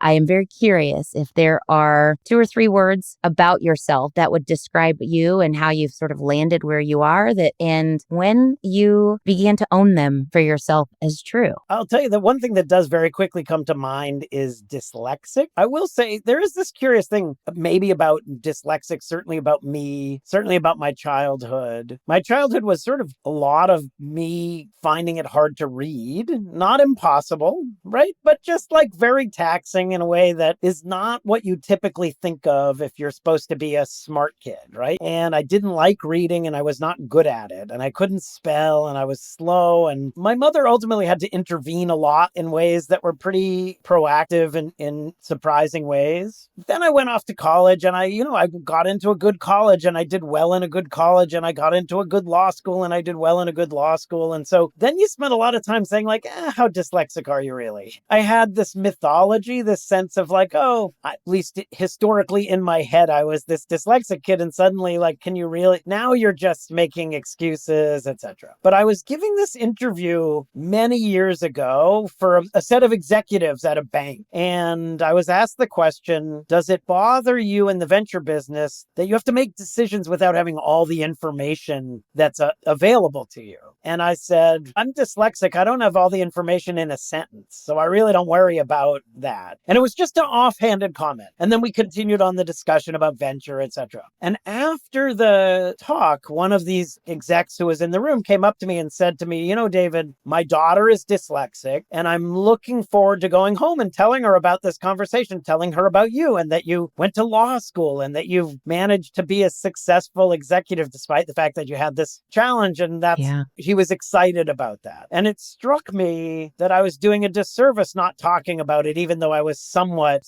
I am very curious if there are 2 or 3 words about yourself that would describe you and how you've sort of landed where you are and when you began to own them for yourself as true. I'll tell you the one thing that does very quickly come to mind is dyslexic. I will say there is this curious thing, maybe about dyslexic, certainly about me, certainly about my childhood. My childhood was sort of a lot of me finding it hard to read, not impossible, right? But just like very taxing in a way that is not what you typically think of if you're supposed to be a smart kid, right? And I didn't like reading and I was not good at it and I couldn't spell and I was slow. And my mother ultimately had to intervene a lot in ways that were pretty proactive and in surprising ways. Then I went off to college and I got into a good college and I did well in a good college and I got into a good law school and I did well in a good law school. And so then you spend a lot of time saying like, how dyslexic are you really? I had this mythology, this sense of like, oh, at least historically in my head, I was this dyslexic kid. And suddenly like, can you really, now you're just making excuses, etc. But I was giving this interview many years ago for a set of executives at a bank. And I was asked the question, does it bother you in the venture business that you have to make decisions without having all the information that's available to you? And I said, I'm dyslexic. I don't have all the information in a sentence. So I really don't worry about that. And it was just an offhanded comment. And then we continued on the discussion about venture, etc. And after the talk, one of these execs who was in the room came up to me and said to me, David, my daughter is dyslexic and I'm looking forward to going home and telling her about this conversation, telling her about you and that you went to law school and that you've managed to be a successful executive despite the fact that you had this challenge. And he was excited about that. And it struck me that I was doing a disservice not talking about it, even though I was somewhat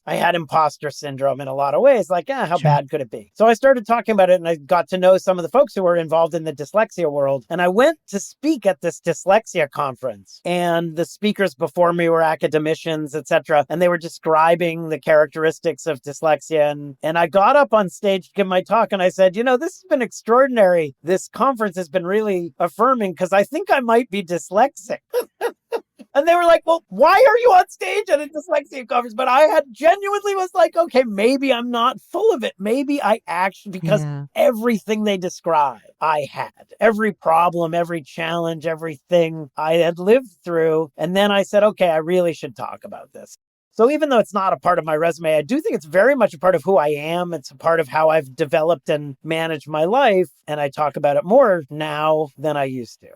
I had imposter syndrome in a lot of ways, like, how bad could it be? So I started talking about it and I got to know some of the folks who were involved in the dyslexia world. And I went to speak at this dyslexia conference and the speakers before me were academicians, etc. And they were describing the characteristics of dyslexia. And I got up on stage to give my talk and I said, this has been extraordinary. This conference has been really affirming because I think I might be dyslexic. And they were like, well, why are you on stage at a dyslexia conference? But I had genuinely was like, okay, maybe I'm not full of it. Maybe I actually, because everything they describe, I had. Every problem, every challenge, everything I had lived through. And then I said, okay, I really should talk about this. So even though it's not a part of my resume, I do think it's very much a part of who I am. It's a part of how I've developed and managed my life. And I talk about it more now than I used to.